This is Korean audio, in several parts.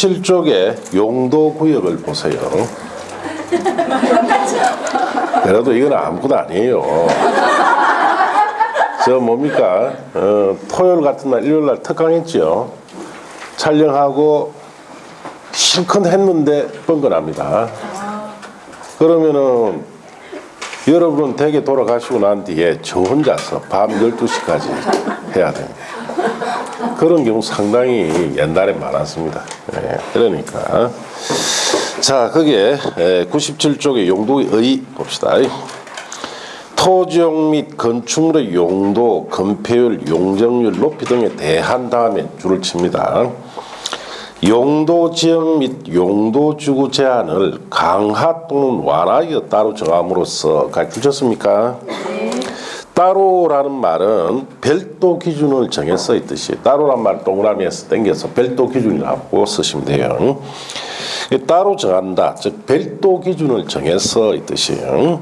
97쪽의 용도구역을 보세요. 그래도 이건 아무것도 아니에요. 저 뭡니까? 토요일 같은 날, 일요일 날 특강했죠. 촬영하고 실컷 했는데 뻔뻔합니다. 그러면은 여러분은 댁에 돌아가시고 난 뒤에 저 혼자서 밤 12시까지 해야 됩니다. 그런 경우 상당히 옛날에 많았습니다. 네, 그러니까 자, 거기에 97쪽의 용도의 봅시다. 토지용 및 건축물의 용도, 건폐율, 용적률, 높이 등에 대한 다음에 줄을 칩니다. 용도 지역 및 용도 주구 제한을 강화 또는 완화하여 따로 정함으로써 가르치셨습니까? 네. 따로라는 말은 별도 기준을 정해서 이 뜻이에요. 따로란 말 동그라미에서 당겨서 별도 기준이라고 쓰시면 돼요. 따로 정한다, 즉 별도 기준을 정해서 이 뜻이에요.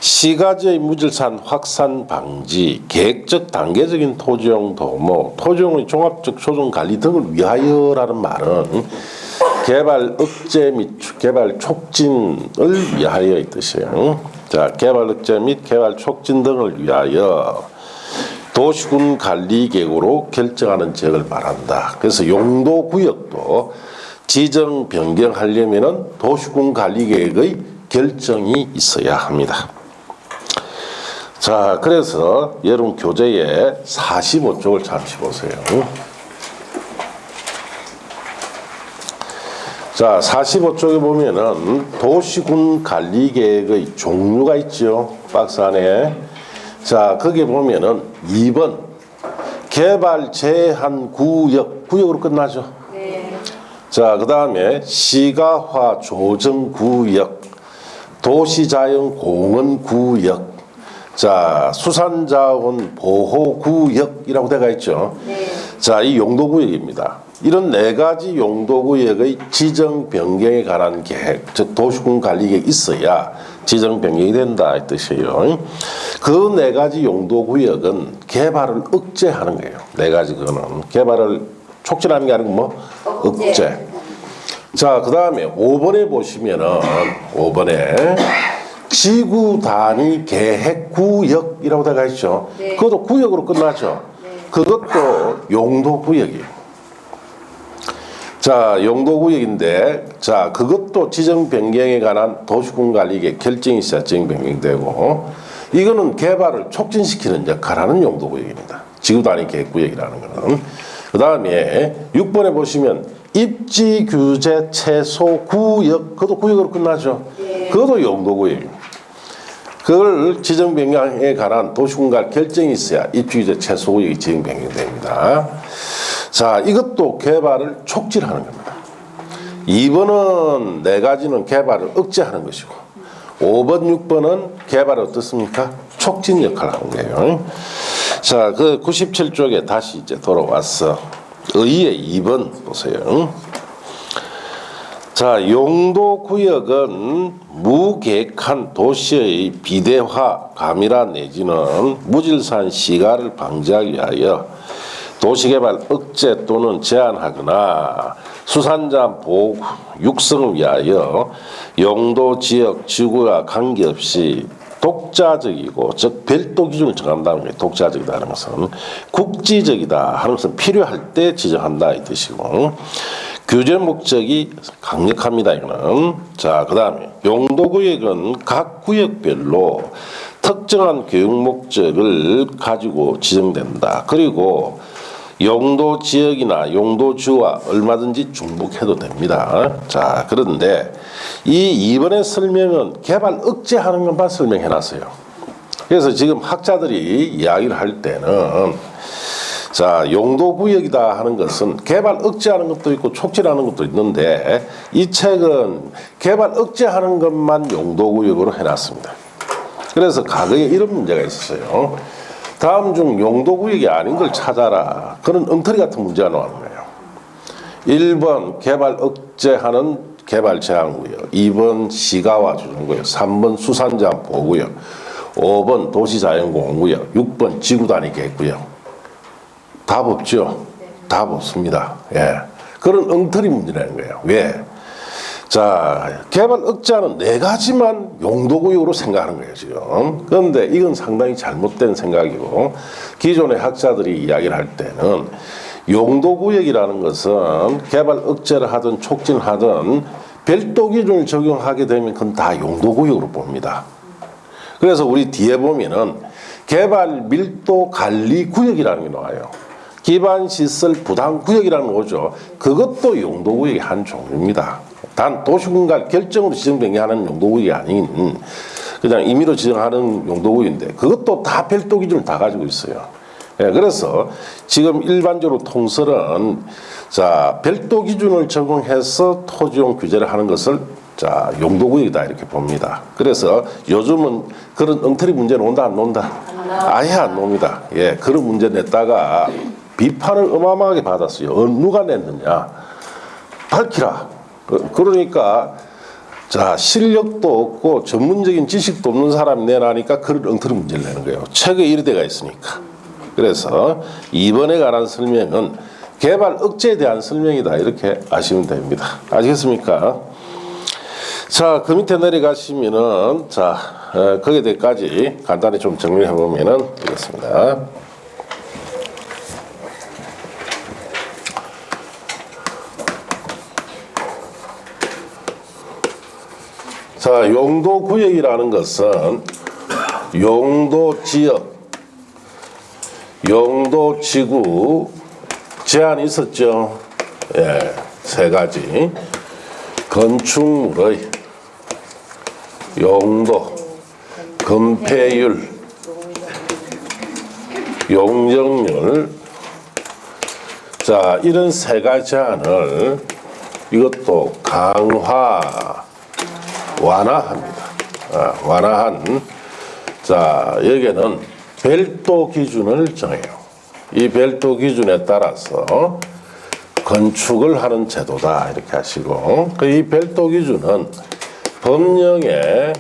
시가지의 무질산 확산 방지, 계획적 단계적인 토지용 도모, 토지용의 종합적 조정 관리 등을 위하여라는 말은 개발 억제 및 개발 촉진을 위하여 이 뜻이에요. 자, 개발 억제 및 개발 촉진 등을 위하여 도시군 관리 계획으로 결정하는 지역을 말한다. 그래서 용도 구역도 지정 변경하려면은 도시군 관리 계획의 결정이 있어야 합니다. 자, 그래서 여러분 교재에 45쪽을 잠시 보세요. 자, 45쪽에 보면은 도시군 관리계획의 종류가 있죠. 박스 안에. 자, 거기에 보면은 2번 개발 제한 구역, 구역으로 끝나죠. 네. 자, 그 다음에 시가화 조정 구역, 도시자연 공원 구역, 자, 수산자원 보호구역이라고 되어 있죠. 네. 자, 이 용도구역입니다. 이런 4가지 용도구역의 지정 변경에 관한 계획, 즉 도시군 관리계획이 있어야 지정 변경이 된다 이 뜻이에요. 그 4가지 용도구역은 개발을 억제하는 거예요. 4가지 그거는 개발을 촉진하는 게 아니고 뭐 억제. 자, 그 다음에 5번에 보시면은 5번에 지구 단위 계획 구역이라고 되어 있죠. 네. 그것도 구역으로 끝나죠. 네. 그것도 용도 구역이에요. 자, 용도 구역인데, 자, 그것도 지정 변경에 관한 도시군 관리계 결정이 있어야 지정 변경이 되고, 이거는 개발을 촉진시키는 역할을 하는 용도 구역입니다. 지구 단위 계획 구역이라는 거는. 그 다음에 6번에 보시면 입지 규제 최소 구역, 그것도 구역으로 끝나죠. 네. 그것도 용도 구역입니다. 그걸 지정 변경에 관한 도시군과 결정이 있어야 입지규제 최소 구역이 지정 변경됩니다. 자, 이것도 개발을 촉진하는 겁니다. 2번은 4가지는 개발을 억제하는 것이고 5번, 6번은 개발을 어떻습니까? 촉진 역할을 하는 거예요. 자, 그 97쪽에 다시 이제 돌아왔어. 의의 2번 보세요. 자, 용도구역은 무계획한 도시의 비대화, 가밀화 내지는 무질서한 시가를 방지하기 위하여 도시개발 억제 또는 제한하거나 수산자 보호 육성을 위하여 용도 지역 지구와 관계없이 독자적이고 즉 별도 기준을 정한다는 거예요. 독자적이다 하는 것은 국지적이다 하는 것은 필요할 때 지정한다 이 뜻이고 규제 목적이 강력합니다. 이거는. 자, 그 다음에 용도구역은 각 구역별로 특정한 교육 목적을 가지고 지정된다. 그리고 용도 지역이나 용도주와 얼마든지 중복해도 됩니다. 자, 그런데 이 2번의 설명은 개발 억제하는 것만 설명해 놨어요. 그래서 지금 학자들이 이야기를 할 때는 자, 용도구역이다 하는 것은 개발 억제하는 것도 있고 촉진하는 것도 있는데 이 책은 개발 억제하는 것만 용도구역으로 해놨습니다. 그래서 과거에 이런 문제가 있었어요. 다음 중 용도구역이 아닌 걸 찾아라. 그런 엉터리 같은 문제가 나오는 거예요. 1번 개발 억제하는 개발 제한구역, 2번 시가화 조정구역, 3번 수산자원 보호구역, 5번 도시자연공원구역, 6번 지구단위 계획구역. 답 없죠? 답 없습니다. 예. 그런 엉터리 문제라는 거예요. 왜? 자, 개발 억제하는 네 가지만 용도구역으로 생각하는 거예요, 지금. 그런데 이건 상당히 잘못된 생각이고, 기존의 학자들이 이야기를 할 때는 용도구역이라는 것은 개발 억제를 하든 촉진을 하든 별도 기준을 적용하게 되면 그건 다 용도구역으로 봅니다. 그래서 우리 뒤에 보면은 개발 밀도 관리 구역이라는 게 나와요. 기반시설 부담구역이라는 거죠. 그것도 용도구역의 한 종류입니다. 단 도시공간 결정으로 지정된 게 하는 용도구역이 아닌 그냥 임의로 지정하는 용도구역인데 그것도 다 별도 기준을 다 가지고 있어요. 예, 그래서 지금 일반적으로 통설은 자 별도 기준을 적용해서 토지용 규제를 하는 것을 자 용도구역이다 이렇게 봅니다. 그래서 요즘은 그런 엉터리 문제 논다 안 논다? 아예 안 놉니다. 예, 그런 문제 냈다가 비판을 어마어마하게 받았어요. 누가 냈느냐? 밝히라. 그러니까 자 실력도 없고 전문적인 지식도 없는 사람이 내라니까 그런 엉터리 문제를 내는 거예요. 책에 이래 돼가 있으니까. 그래서 이번에 관한 설명은 개발 억제에 대한 설명이다 이렇게 아시면 됩니다. 아시겠습니까? 자, 그 밑에 내려가시면은 자 거기에 대해까지 간단히 좀 정리해 보면은 되겠습니다. 자, 용도구역이라는 것은 용도지역, 용도지구 제한이 있었죠. 예, 세 가지. 건축물의 용도, 건폐율, 용적률. 자, 이런 세 가지 제한을 이것도 완화합니다. 완화한 자 여기에는 별도 기준을 정해요. 이 별도 기준에 따라서 건축을 하는 제도다 이렇게 하시고 이 별도 기준은 법령에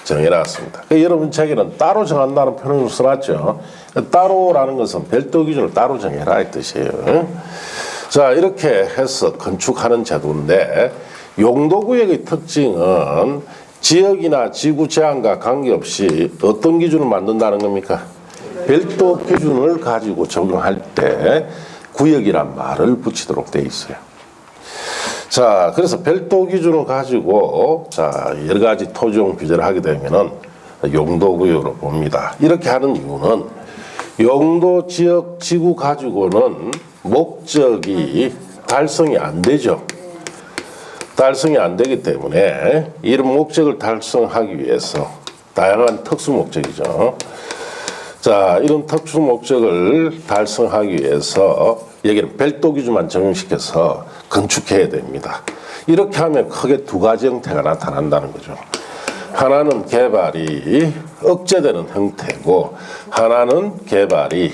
정해놨습니다. 여러분 책에는 따로 정한다는 표현을 써놨죠. 따로라는 것은 별도 기준을 따로 정해라 이 뜻이에요. 자 이렇게 해서 건축하는 제도인데 용도구역의 특징은 지역이나 지구 제한과 관계없이 어떤 기준을 만든다는 겁니까? 별도 기준을 가지고 적용할 때 구역이란 말을 붙이도록 되어 있어요. 자, 그래서 별도 기준을 가지고 자 여러 가지 토지용 규제를 하게 되면은 용도구역으로 봅니다. 이렇게 하는 이유는 용도 지역 지구 가지고는 목적이 달성이 안 되죠. 달성이 안 되기 때문에 이런 목적을 달성하기 위해서 다양한 특수 목적이죠. 자, 이런 특수 목적을 달성하기 위해서 여기는 별도 기준만 적용시켜서 건축해야 됩니다. 이렇게 하면 크게 두 가지 형태가 나타난다는 거죠. 하나는 개발이 억제되는 형태고 하나는 개발이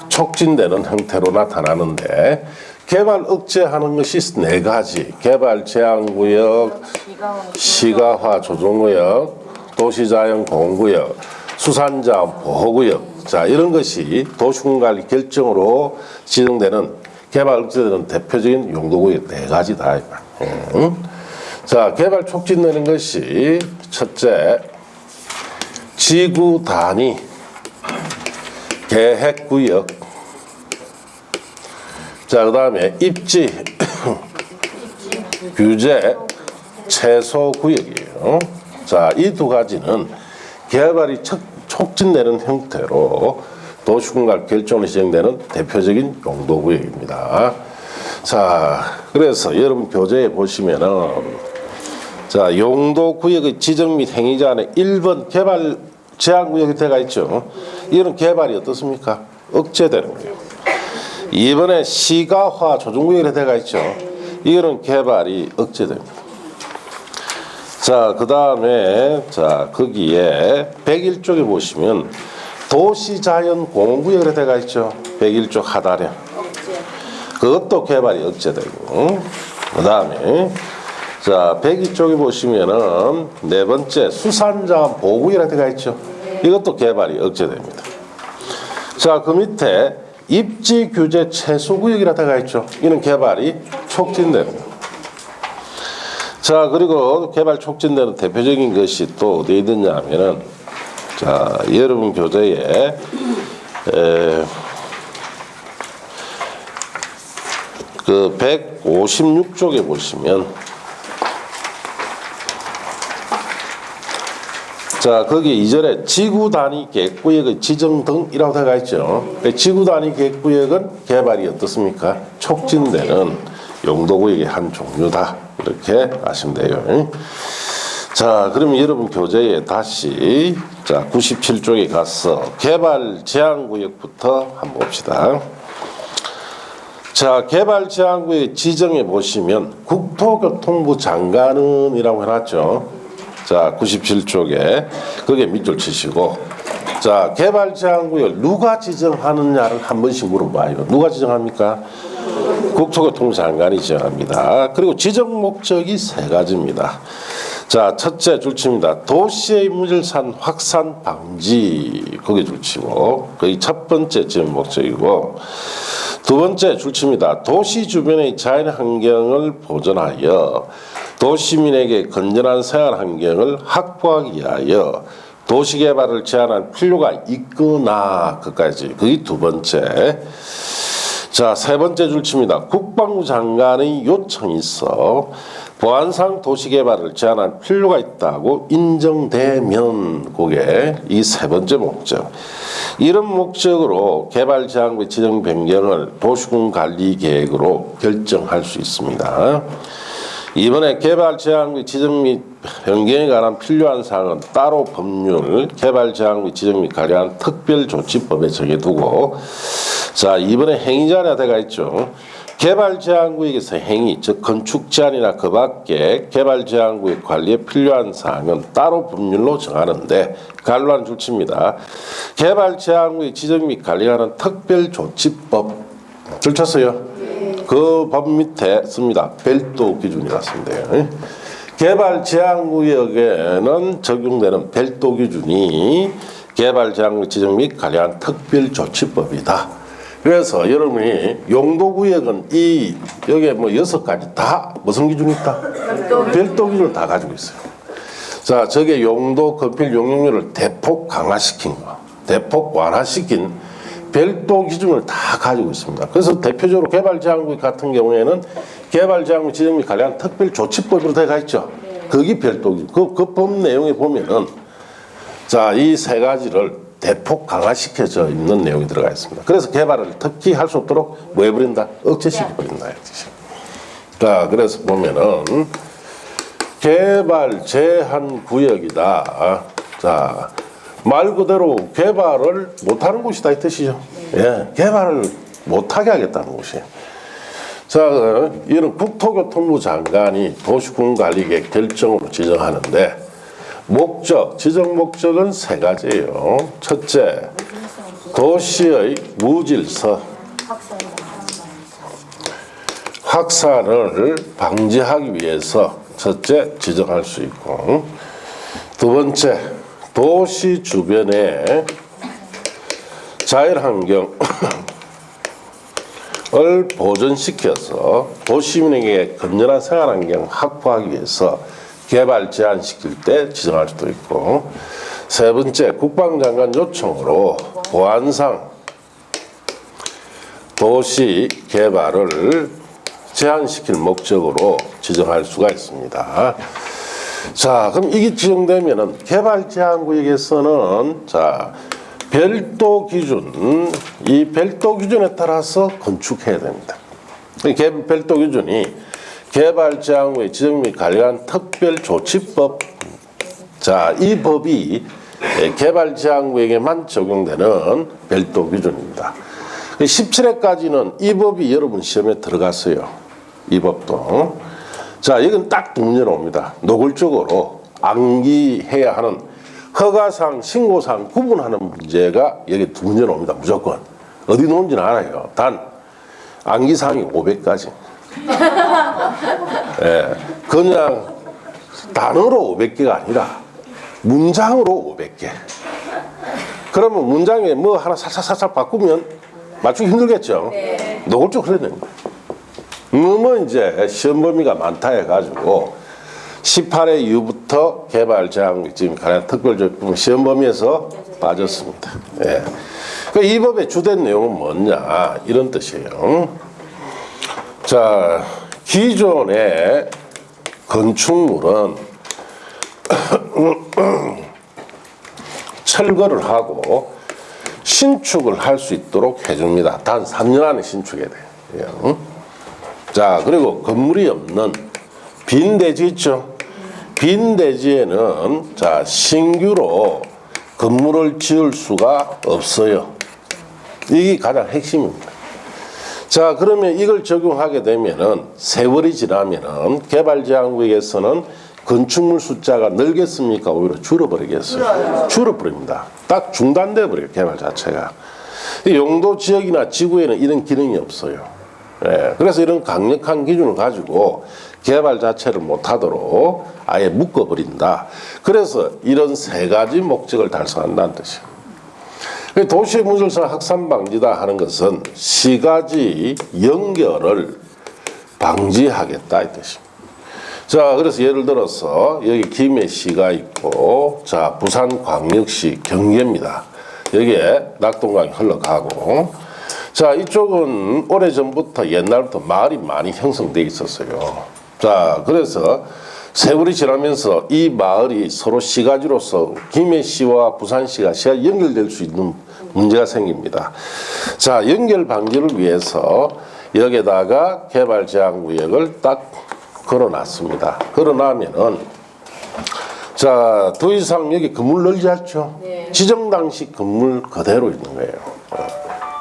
촉진되는 형태로 나타나는데 개발 억제하는 것이 네 가지. 개발 제한구역, 시가화 조정구역, 도시자연 공구역, 수산자원 보호구역. 자, 이런 것이 도시공간 결정으로 지정되는 개발 억제되는 대표적인 용도구역 네 가지다. 자, 개발 촉진되는 것이 첫째, 지구 단위 계획구역. 자, 그 다음에 입지 규제 최소 구역이에요. 자, 이 두 가지는 개발이 촉진되는 형태로 도시공간 결정으로 지정되는 대표적인 용도구역입니다. 자, 그래서 여러분 교재에 보시면은 자, 용도구역의 지정 및 행위자 안에 1번 개발 제한구역이 들어가 있죠. 이런 개발이 어떻습니까? 억제되는 거예요. 2번에 시가화 조정구역이 들어가 있죠. 이거는 개발이 억제됩니다. 자, 그 다음에 자 거기에 101쪽에 보시면 도시자연공원구역이 들어가 있죠. 101쪽 하단에 그것도 개발이 억제되고 그 다음에 자 102쪽에 보시면은 네 번째 수산자원 보호구역이 들어가 있죠. 이것도 개발이 억제됩니다. 자, 그 밑에 입지 규제 최소구역이라 들어가 있죠. 이는 개발이 촉진되는 거. 자, 그리고 개발 촉진되는 대표적인 것이 또 어디에 있느냐 하면은, 자, 여러분 교재에 그 156쪽에 보시면, 자, 거기 2절에 지구 단위 계획구역의 지정 등이라고 되어 있죠. 지구 단위 계획구역은 개발이 어떻습니까? 촉진되는 용도구역의 한 종류다. 이렇게 아시면 돼요. 자, 그러면 여러분 교재에 다시, 자, 97쪽에 가서 개발 제한구역부터 한번 봅시다. 자, 개발 제한구역 지정해 보시면 국토교통부 장관은 이라고 해놨죠. 자, 97쪽에 거기에 밑줄 치시고, 자, 개발 제한구역 누가 지정하느냐를 한 번씩 물어봐요. 누가 지정합니까? 국토교통부 장관이 지정합니다. 그리고 지정 목적이 세 가지입니다. 자, 첫째 줄칩니다. 도시의 무질산 확산 방지, 거기에 줄치고, 거기 첫 번째 지정 목적이고, 두 번째 줄칩니다. 도시 주변의 자연 환경을 보존하여 도시민에게 건전한 생활 환경을 확보하기 위하여 도시개발을 제한할 필요가 있거나, 그까지. 그게 두 번째. 자, 세 번째 줄칩니다. 국방부 장관의 요청이 있어 보안상 도시개발을 제한할 필요가 있다고 인정되면, 그게 이 세 번째 목적. 이런 목적으로 개발 제한구의 지정 변경을 도시군 관리 계획으로 결정할 수 있습니다. 이번에 개발 제한구의 지정 및 변경에 관한 필요한 사항은 따로 법률 개발 제한구의 지정 및 관련 특별조치법에 정해두고, 자, 이번에 행위 제한이 되어 있죠. 개발 제한구역에서 행위, 즉 건축 제한이나 그 밖에 개발 제한구역 관리에 필요한 사항은 따로 법률로 정하는데, 관로한 줄칩니다. 개발 제한구역 지정 및 관리하는 특별조치법 줄쳤어요. 그 법 밑에 씁니다. 별도 기준이라 쓰면 돼요. 개발 제한구역에는 적용되는 별도 기준이 개발 제한구역 지정 및 관리하는 특별조치법이다. 그래서 여러분이 용도구역은 여기에 뭐 6가지 다 무슨 기준이 있다? 별도 기준을 다 가지고 있어요. 자, 저게 용도 건필 용역률을 대폭 강화시킨 거, 대폭 완화시킨 별도 기준을 다 가지고 있습니다. 그래서 대표적으로 개발 제한구역 같은 경우에는 개발 제한구역 지정 및 관리하는 특별조치법으로 되어 있죠. 거기 별도 기준. 그 법 내용에 보면은, 자, 이 세 가지를 대폭 강화시켜져 있는 내용이 들어가 있습니다. 그래서 개발을 특히 할 수 없도록 뭐 해버린다? 억제시켜버린다. 자, 그래서 보면은 개발 제한 구역이다. 자, 말 그대로 개발을 못하는 곳이다 이 뜻이죠. 예, 개발을 못하게 하겠다는 곳이에요. 자, 이런 국토교통부 장관이 도시군 관리계획 결정으로 지정하는데, 목적, 지정 목적은 세 가지예요. 첫째, 도시의 무질서 확산을 방지하기 위해서 첫째 지정할 수 있고, 두 번째, 도시 주변의 자연환경을 보존시켜서 도시민에게 건전한 생활환경 확보하기 위해서 개발 제한시킬 때 지정할 수도 있고, 세 번째, 국방장관 요청으로 보안상 도시 개발을 제한시킬 목적으로 지정할 수가 있습니다. 자, 그럼 이게 지정되면은 개발 제한구역에서는, 자, 별도 기준, 이 별도 기준에 따라서 건축해야 됩니다. 별도 기준이 개발 제한구역 지정 및 관리한 특별조치법, 자, 이 법이 개발 제한구역에만 적용되는 별도 기준입니다. 17회까지는 이 법이 여러분 시험에 들어갔어요. 이 법도. 자, 이건 딱 두 문제로 옵니다. 노골적으로 암기해야 하는 허가상, 신고상 구분하는 문제가 여기 두 문제로 옵니다. 무조건. 어디 놓은지는 알아요. 단, 암기사항이 500가지. 예, 그냥 단어로 500개가 아니라 문장으로 500개. 그러면 문장에 뭐 하나 살살살살 바꾸면 맞추기 힘들겠죠. 네. 노골적으로 해야 됩니다. 너무 이제 시험 범위가 많다 해가지고 18회 이후부터 개발 제한 지금 가령 특별조건 시험 범위에서 빠졌습니다. 예. 그 이 법의 주된 내용은 뭐냐 이런 뜻이에요. 자, 기존의 건축물은 철거를 하고 신축을 할 수 있도록 해줍니다. 단 3년 안에 신축해야 돼요. 자, 그리고 건물이 없는 빈 대지 있죠. 빈 대지에는 자, 신규로 건물을 지을 수가 없어요. 이게 가장 핵심입니다. 자, 그러면 이걸 적용하게 되면은 세월이 지나면은 개발 제한구역에서는 건축물 숫자가 늘겠습니까? 오히려 줄어버리겠어요. 줄어버립니다. 딱 중단돼 버려요, 개발 자체가. 용도 지역이나 지구에는 이런 기능이 없어요. 예, 그래서 이런 강력한 기준을 가지고 개발 자체를 못하도록 아예 묶어버린다. 그래서 이런 세 가지 목적을 달성한다는 뜻이에요. 도시의 무질서 확산 방지다 하는 것은 시가지 연결을 방지하겠다 이 뜻입니다. 자, 그래서 예를 들어서 여기 김해시가 있고, 자, 부산광역시 경계입니다. 여기에 낙동강이 흘러가고, 자, 이쪽은 오래전부터 옛날부터 마을이 많이 형성되어 있었어요. 자, 그래서 세월이 지나면서 이 마을이 서로 시가지로서 김해시와 부산시가 연결될 수 있는 문제가 생깁니다. 자, 연결 방지를 위해서 여기에다가 개발 제한 구역을 딱 걸어놨습니다. 걸어놔면은 자, 더 이상 여기 건물 늘지 않죠. 네. 지정 당시 건물 그대로 있는 거예요.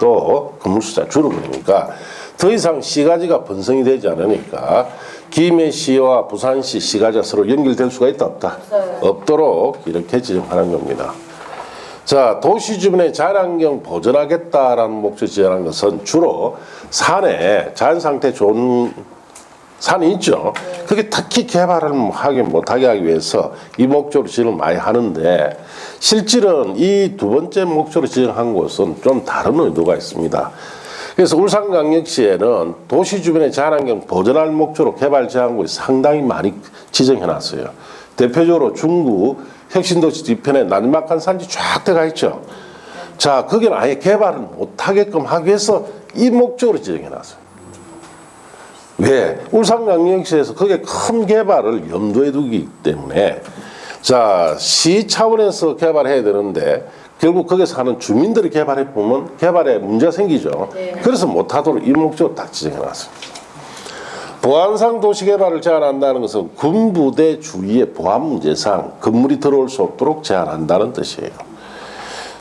또 건물 숫자 줄어버리니까 더 이상 시가지가 번성이 되지 않으니까 김해시와 부산시 시가지가 서로 연결될 수가 있다 없다? 없도록 이렇게 지정하는 겁니다. 자, 도시 주변의 자연환경 보존하겠다라는 목적을 지정한 것은 주로 산에 자연상태 좋은 산이 있죠. 그게 특히 개발을 못하게 하기 위해서 이 목적으로 지정을 많이 하는데 실질은 이 두 번째 목적으로 지정한 곳은 좀 다른 의도가 있습니다. 그래서 울산광역시에는 도시 주변의 자연환경 보존할 목적으로 개발 제한구역이 상당히 많이 지정해놨어요. 대표적으로 중구 혁신도시 뒤편에 나지막한 산지 쫙 들어가 있죠. 자, 거기는 아예 개발을 못하게끔 하기 위해서 이 목적으로 지정해놨어요. 왜? 울산광역시에서 그게 큰 개발을 염두에 두기 때문에 자, 시 차원에서 개발해야 되는데 결국 거기에 사는 주민들이 개발해 보면 개발에 문제가 생기죠. 네. 그래서 못하도록 이 목적으로 딱 지정해놨습니다. 보안상 도시개발을 제한한다는 것은 군부대 주위의 보안 문제상 건물이 들어올 수 없도록 제한한다는 뜻이에요.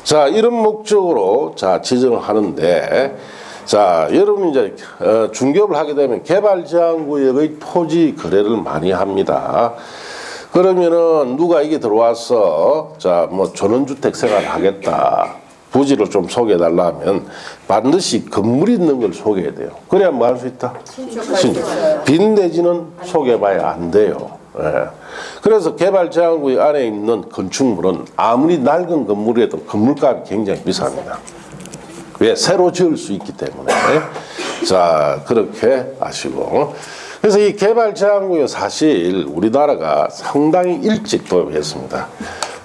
자, 이런 목적으로 자 지정을 하는데 자, 여러분 이제 중개업을 하게 되면 개발 제한 구역의 토지 거래를 많이 합니다. 그러면은 누가 이게 들어와서 자, 뭐 전원주택 생활을 하겠다. 부지를 좀 소개해달라 하면 반드시 건물이 있는 걸 소개해야 돼요. 그래야 뭐 할 수 있다? 신축. 빈 대지는 소개해봐야 안 돼요. 예. 그래서 개발 제한구역 안에 있는 건축물은 아무리 낡은 건물이라도 건물값이 굉장히 비쌉니다. 왜? 새로 지을 수 있기 때문에. 자, 그렇게 아시고. 그래서 이 개발 제한구역 사실 우리나라가 상당히 일찍 도입했습니다.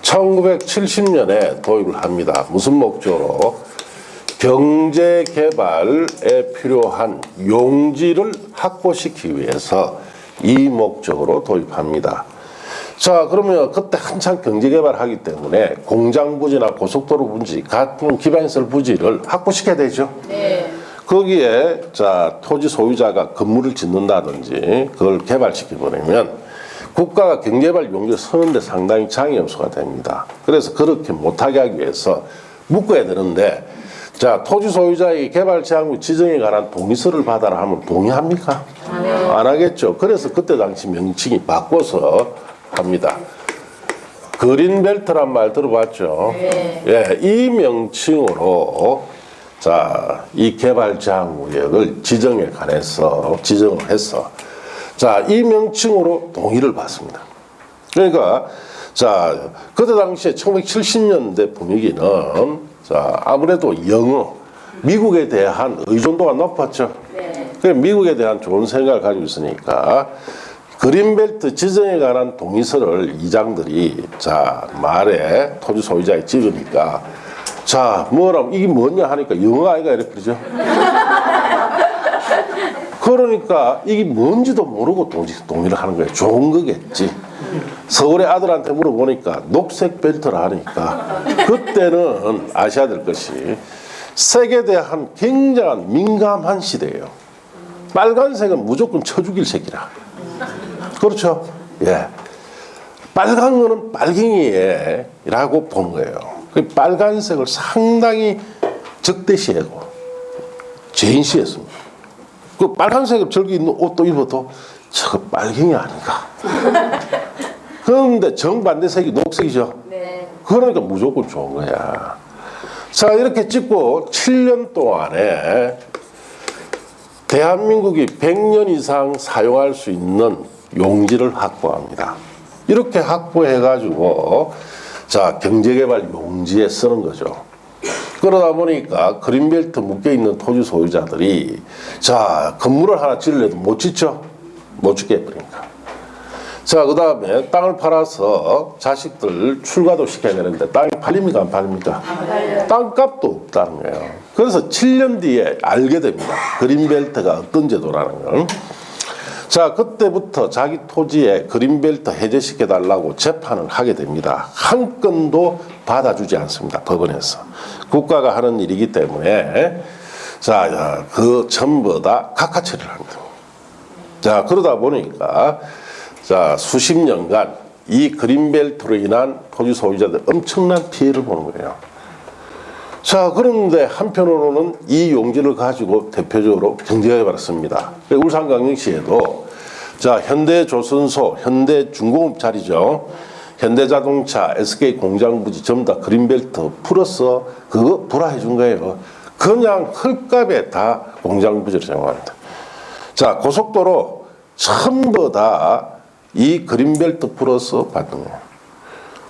1970년에 도입을 합니다. 무슨 목적으로? 경제 개발에 필요한 용지를 확보시키기 위해서 이 목적으로 도입합니다. 자, 그러면 그때 한창 경제 개발하기 때문에 공장 부지나 고속도로 부지, 같은 기반시설 부지를 확보시켜야 되죠. 네. 거기에 자, 토지 소유자가 건물을 짓는다든지 그걸 개발시켜 버리면 국가가 경제개발 용지를 서는데 상당히 장애 요소가 됩니다. 그래서 그렇게 못하게 하기 위해서 묶어야 되는데 자, 토지 소유자에게 개발 제한구역 지정에 관한 동의서를 받아라 하면 동의합니까? 안 하겠죠. 그래서 그때 당시 명칭이 바꿔서 합니다. 그린벨트란 말 들어봤죠? 네. 예, 이 명칭으로 자, 이 개발 제한구역을 지정에 관해서 지정을 해서 자, 이 명칭으로 동의를 받습니다. 그러니까 자, 그때 당시에 1970년대 분위기는 자, 아무래도 영어, 미국에 대한 의존도가 높았죠. 네. 그래서 미국에 대한 좋은 생각을 가지고 있으니까 그린벨트 지정에 관한 동의서를 이장들이 자 말에 토지 소유자에 찍으니까 자 뭐라고 이게 뭐냐 하니까 영어 아이가 이렇게 그러죠. 그러니까 이게 뭔지도 모르고 동의를 하는 거예요. 좋은 거겠지. 서울의 아들한테 물어보니까 녹색 벨트라 하니까 그때는 아셔야 될 것이 색에 대한 굉장한 민감한 시대예요. 빨간색은 무조건 쳐 죽일 색이라. 그렇죠? 예. 빨간 거는 빨갱이라고 보는 거예요. 그 빨간색을 상당히 적대시하고 제인시했습니다. 그 빨간색을 저기 있는 옷도 입어도 저거 빨갱이 아닌가. 그런데 정반대색이 녹색이죠. 네. 그러니까 무조건 좋은 거야. 자, 이렇게 찍고 7년 동안에 대한민국이 100년 이상 사용할 수 있는 용지를 확보합니다. 이렇게 확보해가지고 자 경제개발 용지에 쓰는 거죠. 그러다 보니까 그린벨트 묶여있는 토지 소유자들이 자 건물을 하나 지으려도 못 짓죠. 못 짓게 해버리니까. 자, 그 다음에 땅을 팔아서 자식들 출가도 시켜야 되는데 땅이 팔립니까 안 팔립니까? 땅값도 없다는 거예요. 그래서 7년 뒤에 알게 됩니다. 그린벨트가 어떤 제도라는 걸. 자, 그때부터 자기 토지에 그린벨트 해제시켜달라고 재판을 하게 됩니다. 한 건도 받아주지 않습니다. 법원에서. 국가가 하는 일이기 때문에 자, 그 전부 다 각하 처리를 합니다. 자, 그러다 보니까 자, 수십 년간 이 그린벨트로 인한 토지 소유자들 엄청난 피해를 보는 거예요. 자, 그런데 한편으로는 이 용지를 가지고 대표적으로 경제개발을 씁니다. 울산광역시에도 자, 현대조선소, 현대중공업 자리죠. 현대자동차, SK공장부지 전부 다 그린벨트 풀어서 그거 불화해 준 거예요. 그냥 헐값에 다 공장부지를 제공합니다. 자, 고속도로 전부 다 이 그린벨트 풀어서 받는 거예요.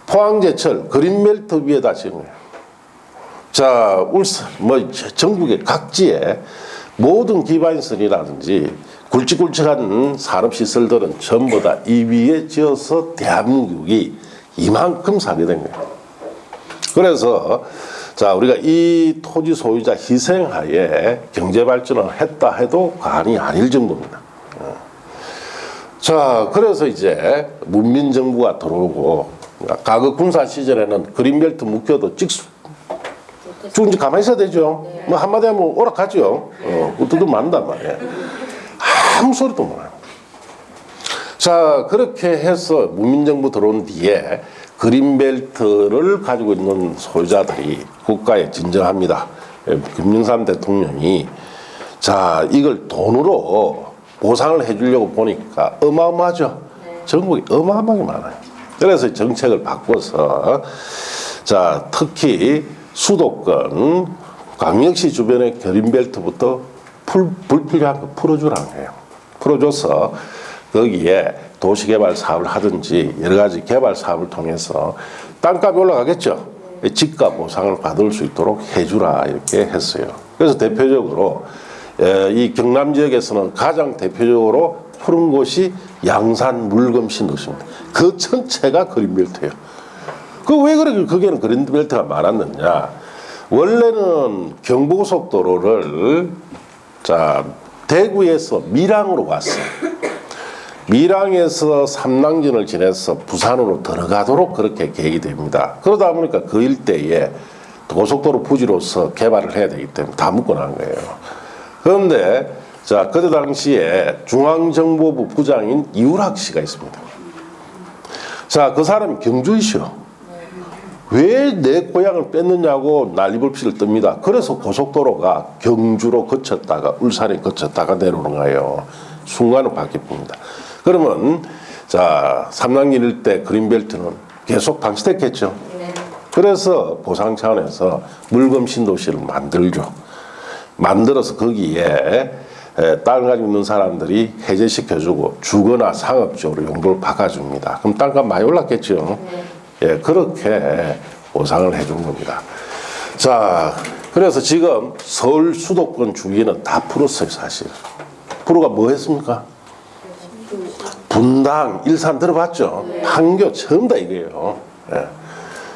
포항제철 그린벨트 위에다 지은 거예요. 자, 울산, 전국의 각지에 모든 기반시설이라든지 굵직굵직한 산업시설들은 전부 다 이 위에 지어서 대한민국이 이만큼 살게 된 거예요. 그래서 자, 우리가 이 토지 소유자 희생하에 경제발전을 했다 해도 과언이 아닐 정도입니다. 자, 그래서 이제 문민정부가 들어오고 과거 군사 시절에는 그린벨트 묶여도 찍수 쭉 이제 가만히 있어야 되죠. 뭐 한마디 하면 오락하죠. 두들 맞는단 말이에요. 아무 소리도 못 해요. 자, 그렇게 해서 문민정부 들어온 뒤에 그린벨트를 가지고 있는 소유자들이 국가에 진정합니다. 김영삼 대통령이 자, 이걸 돈으로 보상을 해주려고 보니까 어마어마하죠. 전국이 어마어마하게 많아요. 그래서 정책을 바꿔서 자, 특히 수도권 광역시 주변의 그린벨트부터 불필요한 거 풀어주라는 거예요. 풀어줘서 거기에 도시개발 사업을 하든지 여러 가지 개발 사업을 통해서 땅값이 올라가겠죠. 집값 보상을 받을 수 있도록 해주라 이렇게 했어요. 그래서 대표적으로 이 경남 지역에서는 가장 대표적으로 푸른 곳이 양산 물금신도시입니다. 그 전체가 그린벨트예요. 그 왜 그렇게 거기에는 그린벨트가 많았느냐? 원래는 경부고속도로를 자 대구에서 밀양으로 갔어요. 밀양에서 삼랑진을 지나서 부산으로 들어가도록 그렇게 계획이 됩니다. 그러다 보니까 그 일대에 고속도로 부지로서 개발을 해야 되기 때문에 다 묶어놓은 거예요. 그런데 자 그때 당시에 중앙정보부 부장인 이우락 씨가 있습니다. 자, 그 사람이 경주이시오. 왜 내 고향을 뺐느냐고 난리불피를 뜹니다. 그래서 고속도로가 경주로 거쳤다가 울산에 거쳤다가 내려오는 거예요. 순간은 바뀌었습니다. 그러면 자 삼랑길 일대 그린벨트는 계속 방치됐겠죠. 그래서 보상 차원에서 물금 신도시를 만들죠. 만들어서 거기에 땅을 가지고 있는 사람들이 해제시켜주고 주거나 상업적으로 용도를 바꿔줍니다. 그럼 땅값 많이 올랐겠죠. 예, 그렇게 보상을 해준 겁니다. 자, 그래서 지금 서울 수도권 주위는 다 풀었어요, 사실. 프로가 뭐 했습니까? 분당, 일산 들어봤죠? 판교 처음 다 이거예요. 예.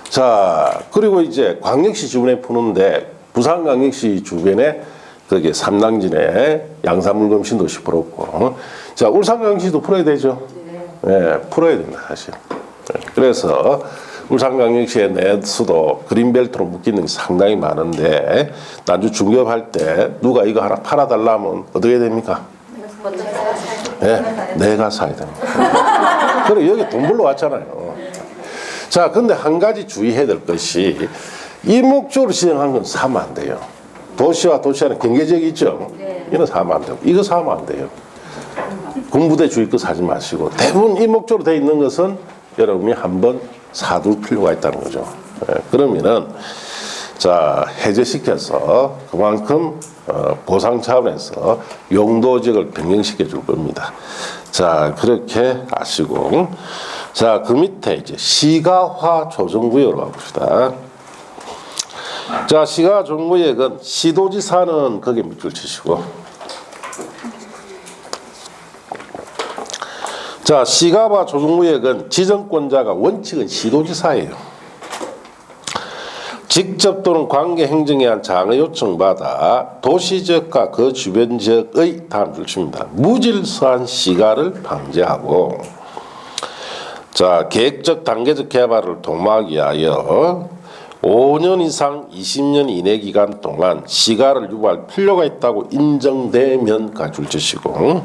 자, 그리고 이제 광역시 주변에 푸는데 부산광역시 주변에 그게 삼당진에 양산물금 신도시 풀었고, 자, 울산광역시도 풀어야 되죠? 예, 풀어야 됩니다, 사실. 예. 그래서 울산광역시의 내수도 그린벨트로 묶이는 게 상당히 많은데, 나중 중개업할 때 누가 이거 하나 팔아달라면 어떻게 됩니까? 네, 내가 사야 됩니다. 그리고 여기 돈 벌러 왔잖아요. 자, 근데 한 가지 주의해야 될 것이 이 목적으로 지정한 건 사면 안 돼요. 도시와 도시와는 경계지역이 있죠. 이거 사면 안 되고, 이거 사면 안 돼요. 군부대 주의 거 사지 마시고, 대부분 이 목적으로 되어 있는 것은 여러분이 한번 사둘 필요가 있다는 거죠. 그러면은 자, 해제시켜서 그만큼 보상 차원에서 용도지역을 변경시켜 줄 겁니다. 자, 그렇게 아시고, 자, 그 밑에 이제 시가화 조정구역으로 가봅시다. 자, 시가화 조정구역은 시도지사는 거기에 밑줄 치시고, 자, 시가화 조정구역은 지정권자가 원칙은 시도지사예요. 직접 또는 관계 행정에 의한 장의 요청받아 도시지역과 그 주변 지역의 다음 줄칩니다. 무질서한 시가를 방지하고, 자, 계획적 단계적 개발을 도모하기 위하여 5년 이상 20년 이내 기간 동안 시가를 유보할 필요가 있다고 인정되면까지 줄치시고,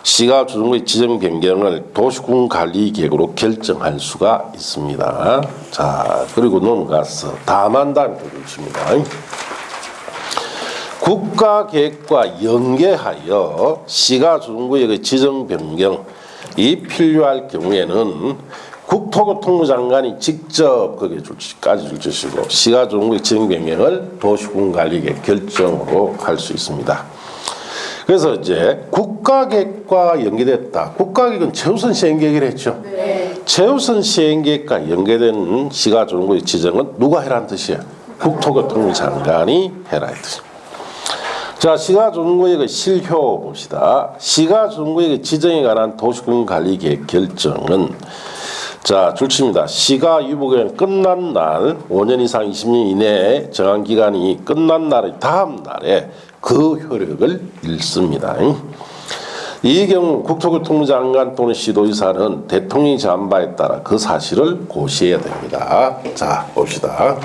시가 조정구역 지정 변경을 도시군관리계획으로 결정할 수가 있습니다. 자, 그리고 넘어가서 다만 다음에 줄칩니다. 국가계획과 연계하여 시가 조정구역의 지정 변경이 필요할 경우에는 국토교통부 장관이 직접 거기까지 줄치시고, 시가 조정구역 지정 변경을 도시군관리계획 결정으로 할 수 있습니다. 그래서 이제 국가계획과 연계됐다. 국가계획은 최우선 시행계획을 했죠. 최우선 시행계획과 연계된 시가 조정구역 지정은 누가 해라는 뜻이에요? 국토교통부 장관이 해라 이 뜻이에요. 자, 시가 조정구역의 실효 봅시다. 시가 조정구역의 지정에 관한 도시군관리계획 결정은, 자, 줄칩니다. 시가 유보기간 끝난 날 5년 이상 20년 이내에 정한 기간이 끝난 날의 다음 날에 그 효력을 잃습니다. 이 경우 국토교통부 장관 또는 시도지사는 대통령이 정한 바에 따라 그 사실을 고시해야 됩니다. 자, 봅시다.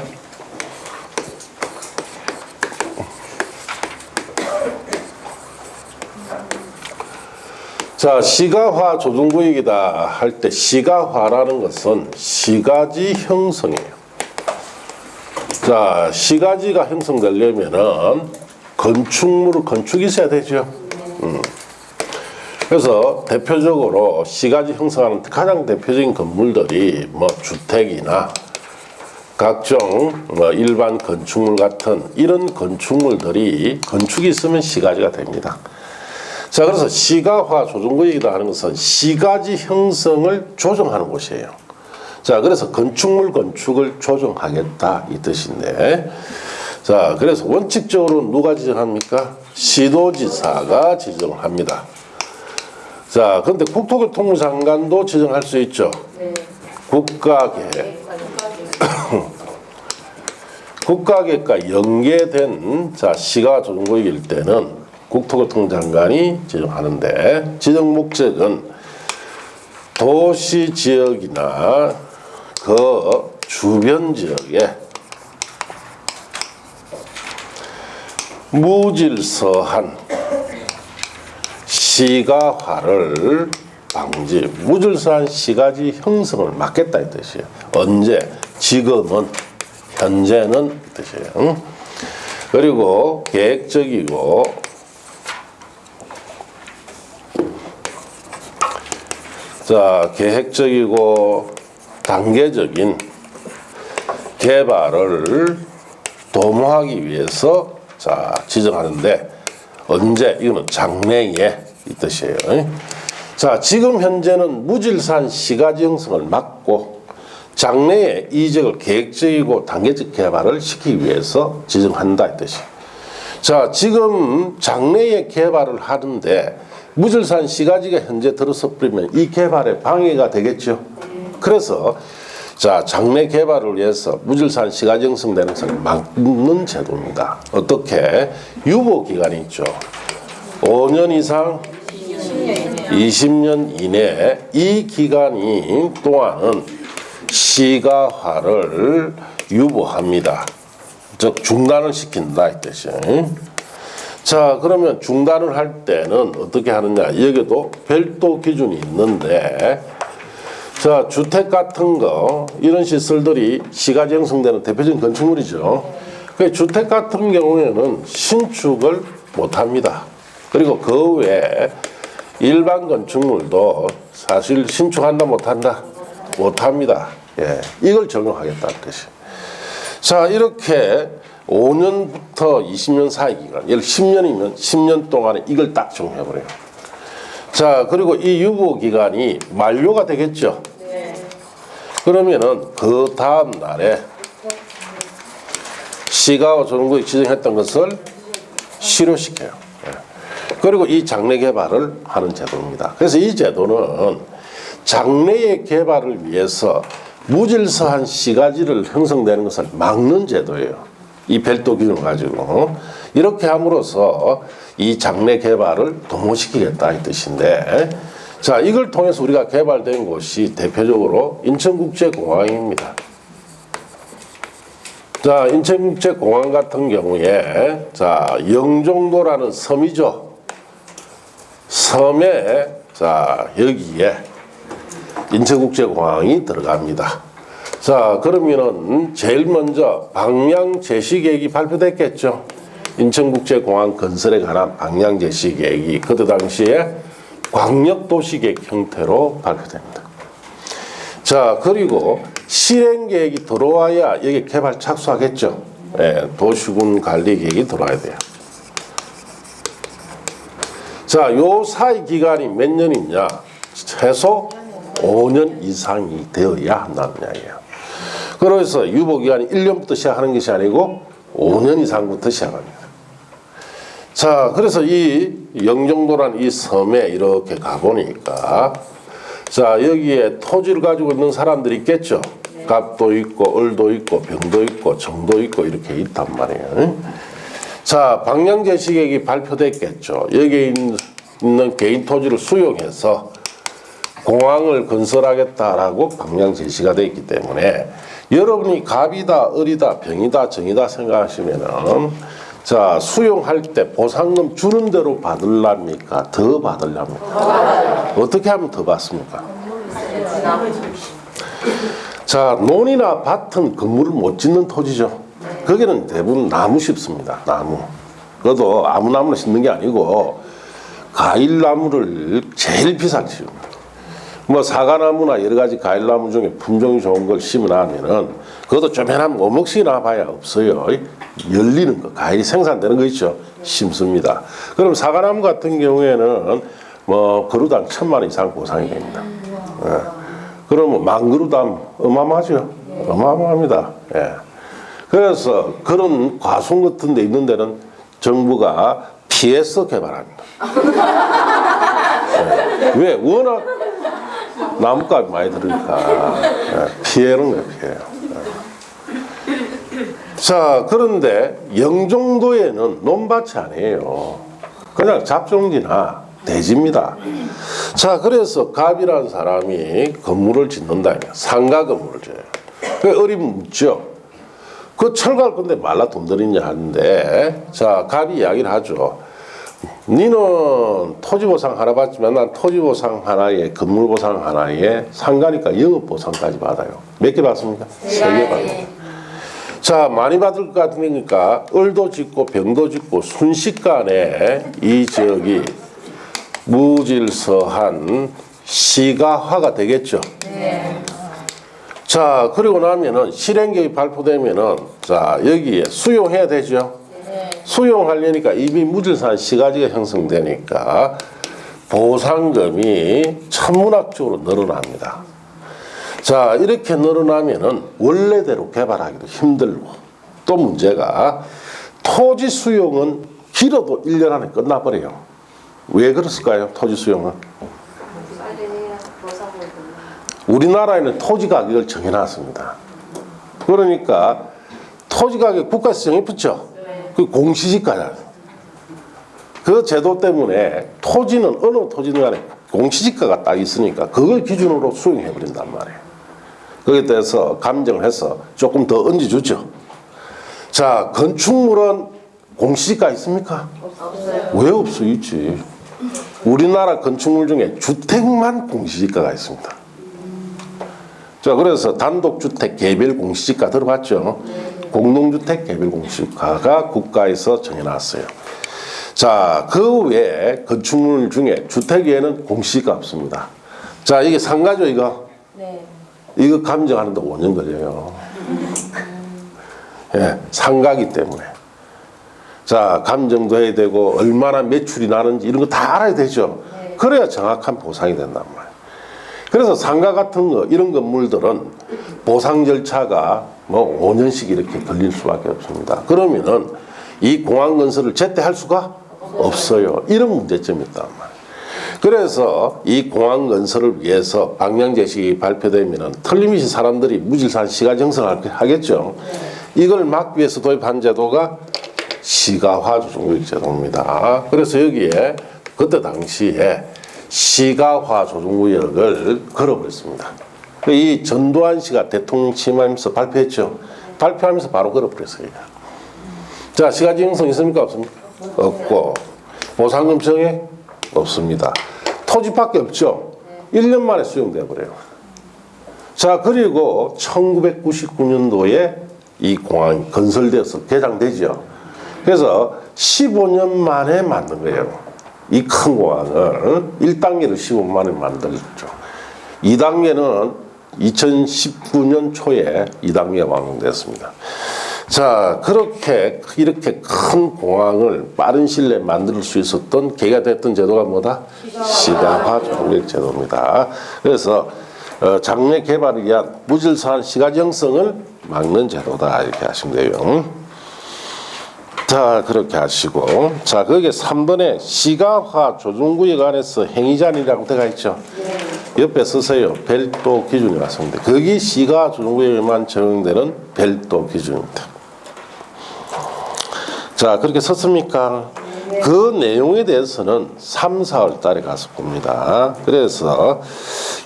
자, 시가화 조정구역이다 할 때 시가화라는 것은 시가지 형성이에요. 자, 시가지가 형성되려면은 건축이 있어야 되죠. 그래서 대표적으로 시가지 형성하는 가장 대표적인 건물들이 뭐 주택이나 각종 뭐 일반 건축물 같은 이런 건축물들이 건축이 있으면 시가지가 됩니다. 자, 그래서 시가화 조정구역이다 하는 것은 시가지 형성을 조정하는 곳이에요. 자, 그래서 건축을 조정하겠다 이 뜻인데, 자, 그래서 원칙적으로 누가 지정합니까? 시도지사가 지정합니다. 자, 그런데 국토교통부 장관도 지정할 수 있죠. 국가계획. 국가계획과 연계된 자, 시가 조정구역일 때는 국토교통부 장관이 지정하는데, 지정 목적은 도시 지역이나 그 주변 지역에 무질서한 시가화를 방지, 무질서한 시가지 형성을 막겠다 이 뜻이에요. 언제? 지금은, 현재는 이 뜻이에요. 그리고 계획적이고 자, 계획적이고 단계적인 개발을 도모하기 위해서 자, 지정하는데, 언제? 이거는 장래에 이 뜻이에요. 자, 지금 현재는 무질서한 시가지 형성을 막고 장래에 이 지역을 계획적이고 단계적 개발을 시키기 위해서 지정한다 이 뜻이에요. 자, 지금 장래에 개발을 하는데 무질서한 시가지가 현재 들어서 버리면 이 개발에 방해가 되겠죠. 그래서 자, 장래 개발을 위해서 무질서한 시가지 형성되는 것을 막는 제도입니다. 어떻게? 유보 기간이 있죠. 5년 이상 20년 이내 이 기간이 또한 시가화를 유보합니다. 즉 중단을 시킨다 이 뜻이. 자, 그러면 중단을 할 때는 어떻게 하느냐? 여기도 별도 기준이 있는데, 자, 주택 같은 거 이런 시설들이 시가지 형성되는 대표적인 건축물이죠. 그 주택 같은 경우에는 신축을 못합니다. 그리고 그 외에 일반 건축물도 사실 신축한다 못한다? 못합니다. 예, 이걸 적용하겠다는 뜻이. 자, 이렇게 5년부터 20년 사이 기간, 예를 10년이면 10년 동안에 이걸 딱 적용해버려요. 자, 그리고 이 유보 기간이 만료가 되겠죠. 그러면은 그 다음 날에 시가와 조정구역이 지정했던 것을 실효시켜요. 그리고 이 장래 개발을 하는 제도입니다. 그래서 이 제도는 장래의 개발을 위해서 무질서한 시가지를 형성되는 것을 막는 제도예요. 이 별도 기준을 가지고 이렇게 함으로써 이 장래 개발을 도모시키겠다 이 뜻인데, 자, 이걸 통해서 우리가 개발된 곳이 대표적으로 인천국제공항입니다. 자, 인천국제공항 같은 경우에 자, 영종도라는 섬이죠. 섬에 자, 여기에 인천국제공항이 들어갑니다. 자, 그러면은 제일 먼저 방향 제시 계획이 발표됐겠죠. 인천국제공항 건설에 관한 방향 제시 계획이 그때 당시에 광역도시계획 형태로 발표됩니다. 자, 그리고 실행 계획이 들어와야 여기 개발 착수하겠죠. 예, 도시군 관리 계획이 들어와야 돼요. 자, 요 사이 기간이 몇 년이냐? 최소 5년 이상이 되어야 한다는 이야기예요. 그래서 유보 기간이 1년부터 시작하는 것이 아니고 5년 이상부터 시작합니다. 자, 그래서 이 영종도라는 이 섬에 이렇게 가보니까, 자, 여기에 토지를 가지고 있는 사람들이 있겠죠. 갑도 있고 을도 있고 병도 있고 정도 있고 이렇게 있단 말이에요. 자, 방향 제시 계획이 발표됐겠죠. 여기에 있는 개인 토지를 수용해서 공항을 건설하겠다라고 방향 제시가 되어 있기 때문에 여러분이 갑이다 을이다 병이다 정이다 생각하시면은, 자, 수용할 때 보상금 주는 대로 받으랍니까? 더 받으랍니까? 어떻게 하면 더 받습니까? 자, 논이나 밭은 건물을 못 짓는 토지죠. 거기는 대부분 나무 심습니다. 나무. 그것도 아무 나무나 심는 게 아니고 과일나무를 제일 비싸게 심습니다. 뭐 사과나무나 여러 가지 과일나무 중에 품종이 좋은 걸 심어놔면은 그것도 조그만 오목씩이나 봐야 없어요. 열리는 거, 과일이 생산되는 거 있죠. 심습니다. 그럼 사과나무 같은 경우에는 뭐 그루당 1,000만 원 이상 보상이 됩니다. 예. 그러면 만그루당 어마어마하죠. 어마어마합니다. 예. 그래서 그런 과송 같은 데 있는 데는 정부가 피해서 개발합니다. 예. 왜? 워낙 나무값이 많이 들으니까 피해는 거예요, 피해요. 자, 그런데 영종도에는 논밭이 아니에요. 그냥 잡종지나 대지입니다. 자, 그래서 갑이라는 사람이 건물을 짓는다. 상가 건물을 지어요. 그 어리면 묻죠. 그 철거할 건데 말라 돈 들이냐 하는데, 자, 갑이 이야기를 하죠. 니는 토지보상 하나 받지만 난 토지보상 하나에 건물보상 하나에 상가니까 영업보상까지 받아요. 몇 개 받습니까? 3개 받아요. 자, 많이 받을 것 같으니까 을도 짓고 병도 짓고 순식간에 이 지역이 무질서한 시가화가 되겠죠. 네. 자, 그리고 나면은 실행계획이 발표되면은, 자, 여기에 수용해야 되죠. 수용하려니까 이미 무질서한 시가지가 형성되니까 보상금이 천문학적으로 늘어납니다. 자, 이렇게 늘어나면은 원래대로 개발하기도 힘들고, 또 문제가 토지 수용은 길어도 1년 안에 끝나버려요. 왜 그랬을까요? 토지 수용은? 우리나라에는 토지 가격을 정해놨습니다. 그러니까 토지 가격 국가에서 정해붙죠. 그 공시지가잖아요. 그 제도 때문에 토지는 어느 토지든 간에 공시지가가 딱 있으니까 그걸 기준으로 수용해버린단 말이에요. 거기에 대해서 감정을 해서 조금 더 얹어주죠. 자, 건축물은 공시지가 있습니까? 없어요. 왜 없어? 있지. 우리나라 건축물 중에 주택만 공시지가가 있습니다. 자, 그래서 단독주택 개별 공시지가 들어봤죠? 공동주택 개별 공시지가가 국가에서 정해놨어요. 자, 그 외에 건축물 중에 주택 외에는 공시지가 없습니다. 자, 이게 상가죠, 이거? 네. 이거 감정하는데 5년 걸려요. 예, 상가기 때문에. 자, 감정도 해야 되고 얼마나 매출이 나는지 이런 거 다 알아야 되죠. 그래야 정확한 보상이 된단 말이에요. 그래서 상가 같은 거 이런 건물들은 보상 절차가 뭐 5년씩 이렇게 걸릴 수밖에 없습니다. 그러면은 이 공항 건설을 제때 할 수가 없어요. 이런 문제점이 있단 말이에요. 그래서 이 공항 건설을 위해서 방향 제식이 발표되면은 틀림없이 사람들이 무질서한 시가 형성을 하겠죠. 이걸 막기 위해서 도입한 제도가 시가화 조정구역 제도입니다. 그래서 여기에 그때 당시에 시가화 조정구역을 걸어버렸습니다. 이 전두환 씨가 대통령 취임하면서 발표했죠. 발표하면서 바로 걸어버렸어요. 자, 시가지 형성 있습니까? 없습니까? 없고 보상금 정액 없습니다. 토지밖에 없죠. 1년 만에 수용돼 버려요. 자, 그리고 1999년도에 이 공항이 건설되어서 개장되죠. 그래서 15년 만에 만든 거예요. 이 큰 공항을 1단계를 15년 만에 만들었죠. 2단계는 2019년 초에 2단계가 완공됐습니다. 자, 이렇게 큰 공항을 빠른 시일 내에 만들 수 있었던 계기가 됐던 제도가 뭐다? 시가화 조정구역 제도입니다. 그래서 장래 개발을 위한 무질서한 시가지 형성을 막는 제도다 이렇게 하시면 돼요. 자, 그렇게 하시고, 자, 거기에 3번에 시가화 조정구역 안에서 행위자리라고 되어 있죠. 옆에 쓰세요. 별도 기준이 왔습니다. 거기 시가화 조정구역에만 적용되는 별도 기준입니다. 자, 그렇게 썼습니까? 그 내용에 대해서는 3, 4월 달에 가서 봅니다. 그래서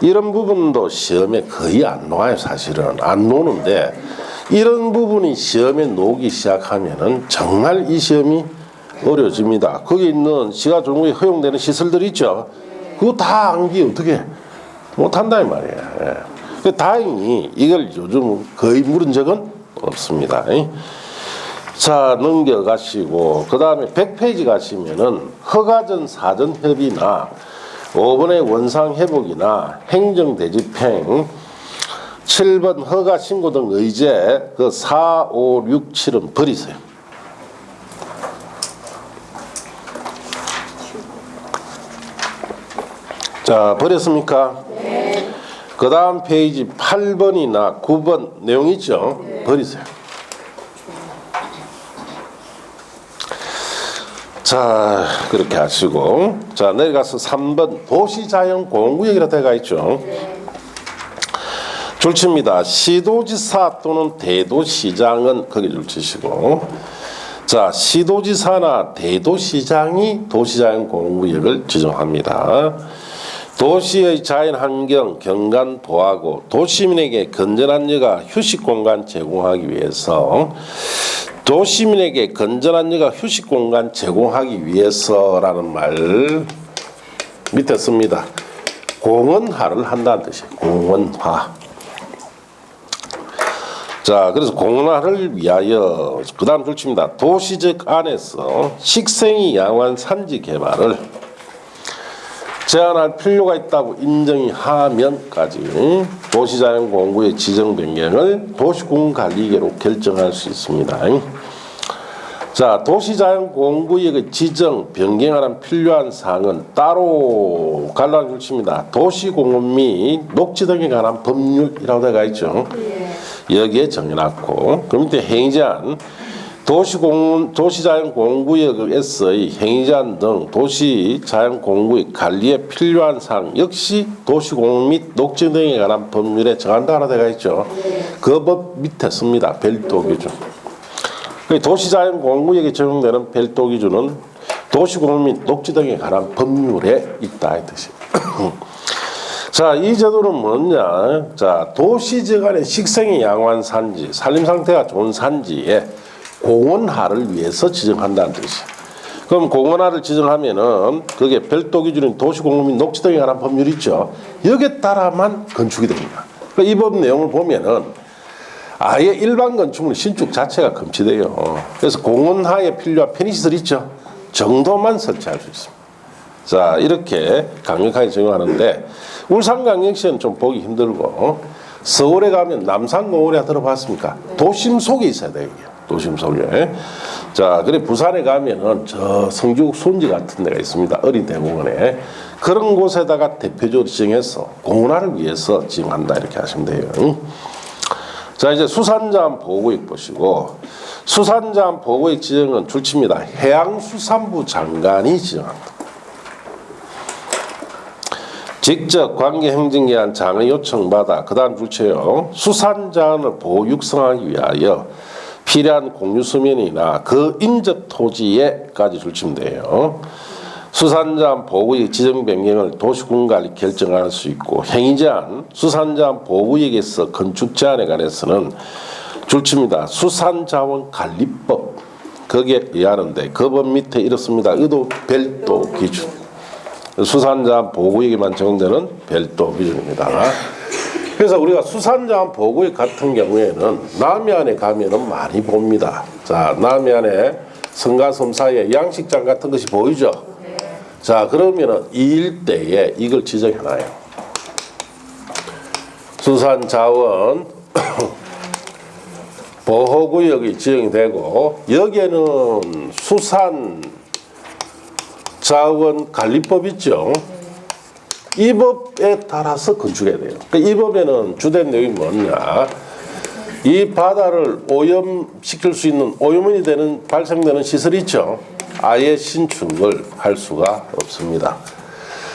이런 부분도 시험에 거의 안 나와요. 사실은 안 노는데 이런 부분이 시험에 나오기 시작하면은 정말 이 시험이 어려워집니다. 거기 있는 시가조정구역에 허용되는 시설들 있죠. 그거 다 암기 어떻게 못한다 이 말이에요. 예. 다행히 이걸 요즘 거의 물은 적은 없습니다. 자, 넘겨가시고 그 다음에 100페이지 가시면은 허가전 사전 협의나 5번의 원상 회복이나 행정 대집행 7번 허가 신고 등 의제 그 4, 5, 6, 7은 버리세요. 자, 버렸습니까? 네. 그 다음 페이지 8번이나 9번 내용 있죠? 네. 버리세요. 자, 그렇게 하시고 자, 내려가서 3번 도시자연공원구역이라고 되어 있죠. 네. 줄칩니다. 시도지사 또는 대도시장은 거기 줄치시고 자, 시도지사나 대도시장이 도시자연공원구역을 지정합니다. 도시의 자연환경 경관 보호하고 도시민에게 건전한 여가 휴식공간 제공하기 위해서 도시민에게 건전한 여가 휴식공간 제공하기 위해서라는 말 밑에 씁니다. 공원화를 한다는 뜻이에요. 공원화. 자, 그래서 공원화를 위하여 그 다음 줄칩니다. 도시적 안에서 식생이 양호한 산지 개발을 제한할 필요가 있다고 인정이 하면까지 도시자연공원구의 지정 변경을 도시공원관리계로 결정할 수 있습니다. 자, 도시자연공원구역의 지정 변경하는 필요한 사항은 따로 갈라놓은 줄칩니다. 도시공원 및 녹지 등에 관한 법률이라고 되어 있죠. 여기에 정해놨고 그 밑에 행위제한 도시자연공구역에서의 행위제한 등 도시자연공구역 관리에 필요한 사항 역시 도시공원 및 녹지 등에 관한 법률에 정한다라 되어 있죠. 그 법 밑에 씁니다. 별도 기준. 도시자연공구역에 적용되는 별도 기준은 도시공원 및 녹지 등에 관한 법률에 있다 이 뜻이에요. 자, 이 제도는 뭐냐? 자, 도시지 간의 식생이 양호한 산지, 산림 상태가 좋은 산지에 공원화를 위해서 지정한다는 뜻이에요. 그럼 공원화를 지정하면은 그게 별도 기준인 도시공원 및 녹지 등에 관한 법률이 있죠. 여기에 따라만 건축이 됩니다. 이 법 내용을 보면은 아예 일반 건축물 신축 자체가 금지돼요. 그래서 공원화에 필요한 편의시설 있죠. 정도만 설치할 수 있습니다. 자, 이렇게 강력하게 적용하는데 울산광역시는 좀 보기 힘들고 서울에 가면 남산공원에 들어봤습니까? 도심 속에 있어야 돼요. 도심 속에. 자, 그래 부산에 가면은 저 성주국 순지 같은 데가 있습니다. 어린 대공원에. 그런 곳에다가 대표적으로 지정해서 공원화를 위해서 지정한다 이렇게 하시면 돼요. 자, 이제 수산자원 보호구역 보시고 수산자원 보호구역 지정은 줄칩니다. 해양수산부 장관이 지정한다. 직접 관계행정기관 장의 요청받아 그 다음 줄쳐요. 수산자원을 보호 육성하기 위하여 필요한 공유수면이나 그 인접 토지에까지 줄치면 돼요. 수산자원 보호구역 지정 변경을 도시군관리 결정할 수 있고 행위제한 수산자원 보호구역에서 건축 제한에 관해서는 줄칩니다. 수산자원관리법 거기에 의하는데 그 법 밑에 이렇습니다. 의도 별도 기준. 수산자원 보호구역에만 적용되는 별도 기준입니다. 그래서 우리가 수산자원 보호구역 같은 경우에는 남해안에 가면은 많이 봅니다. 자, 남해안에 성과 섬 사이에 양식장 같은 것이 보이죠? 자, 그러면은 이 일대에 이걸 지정해놔요. 수산자원 보호구역이 지정이 되고 여기에는 수산자원관리법 있죠. 이 법에 따라서 건축해야 돼요. 그러니까 이 법에는 주된 내용이 뭐냐? 이 바다를 오염시킬 수 있는 오염원이 되는 발생되는 시설이 있죠. 아예 신축을 할 수가 없습니다.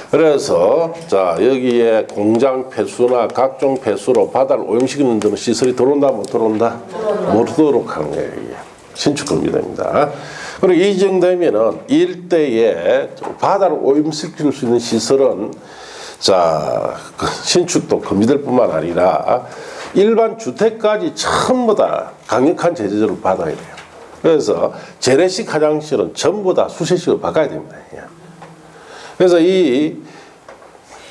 그래서 자 여기에 공장 폐수나 각종 폐수로 바다를 오염시키는 데는 시설이 들어온다 못 들어온다? 못 들어오도록 하는 거예요. 이게. 신축 금지됩니다. 그리고 이 정도면은 일대에 바다를 오염시킬 수 있는 시설은 자 신축도 금지될 뿐만 아니라 일반 주택까지 전부 다 강력한 제재를 받아야 돼요. 그래서 재래식 화장실은 전부 다 수세식으로 바꿔야 됩니다. 그래서 이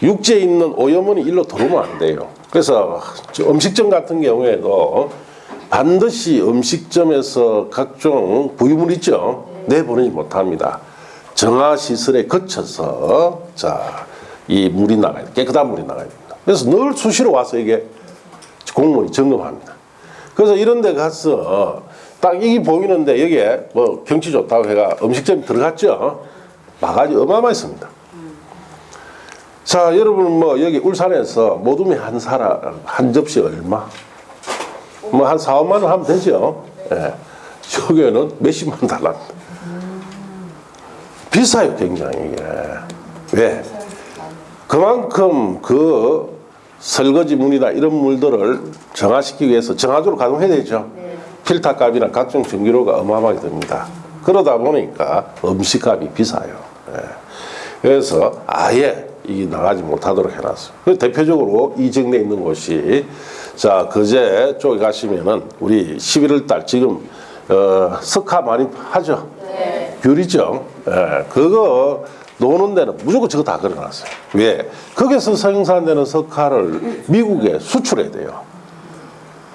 육지에 있는 오염원이 일로 들어오면 안 돼요. 그래서 음식점 같은 경우에도 반드시 음식점에서 각종 부유물 있죠. 내보내지 못합니다. 정화시설에 거쳐서 자, 이 물이 나가야 돼. 깨끗한 물이 나가야 됩니다. 그래서 늘 수시로 와서 이게 공무원이 점검합니다. 그래서 이런 데 가서 딱 이게 보이는데 여기에 뭐 경치 좋다고 해가 음식점이 들어갔죠. 바가지 어마어마했습니다. 자, 여러분 뭐 여기 울산에서 모둠이 한 접시 얼마? 뭐 한 4, 5만 원 하면 되죠. 예. 여기에는 몇십만 원 달랍니다. 비싸요, 굉장히 이게. 왜? 그만큼 그 설거지 물이나 이런 물들을 정화시키기 위해서 정화조로 가동해야 되죠. 필터 값이나 각종 전기료가 어마어마하게 듭니다. 그러다 보니까 음식값이 비싸요. 예. 그래서 아예 이게 나가지 못하도록 해놨어요. 그래서 대표적으로 이 정리에 있는 곳이 자 거제 쪽에 가시면은 우리 11월 달 지금 석화 많이 하죠. 네. 귤이죠. 예. 그거 노는 데는 무조건 저거 다 걸어놨어요. 왜? 거기서 생산되는 석화를 미국에 수출해야 돼요.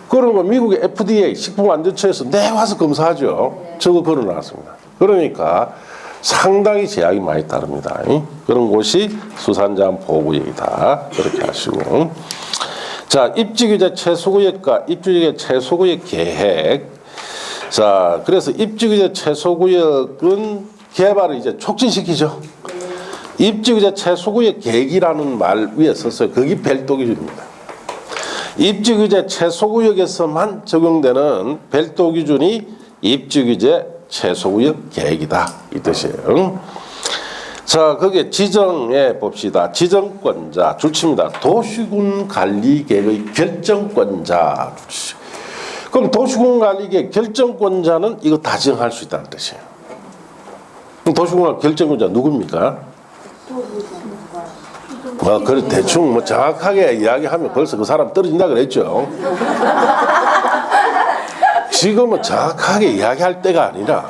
그러면 미국의 FDA 식품안전처에서 내와서 검사하죠. 저거 걸어놨습니다. 그러니까 상당히 제약이 많이 따릅니다. 그런 곳이 수산자원 보호구역이다. 그렇게 하시고. 자, 입지규제 최소구역과 입지규제 최소구역 계획. 자, 그래서 입지규제 최소구역은 개발을 이제 촉진시키죠. 입지규제 최소구역 계획이라는 말 위에 썼어요. 거기 별도 기준입니다. 입지규제 최소구역에서만 적용되는 별도 기준이 입지규제 최소구역 계획이다 이 뜻이에요. 자, 거기에 지정해 봅시다. 지정권자 줄칩니다. 도시군관리계획의 결정권자. 그럼 도시군관리계획 결정권자는 이거 다 정할 수 있다는 뜻이에요. 그럼 도시군관리 결정권자 누굽니까? 그래 대충 정확하게 이야기하면 벌써 그 사람 떨어진다 그랬죠. 지금은 정확하게 이야기할 때가 아니라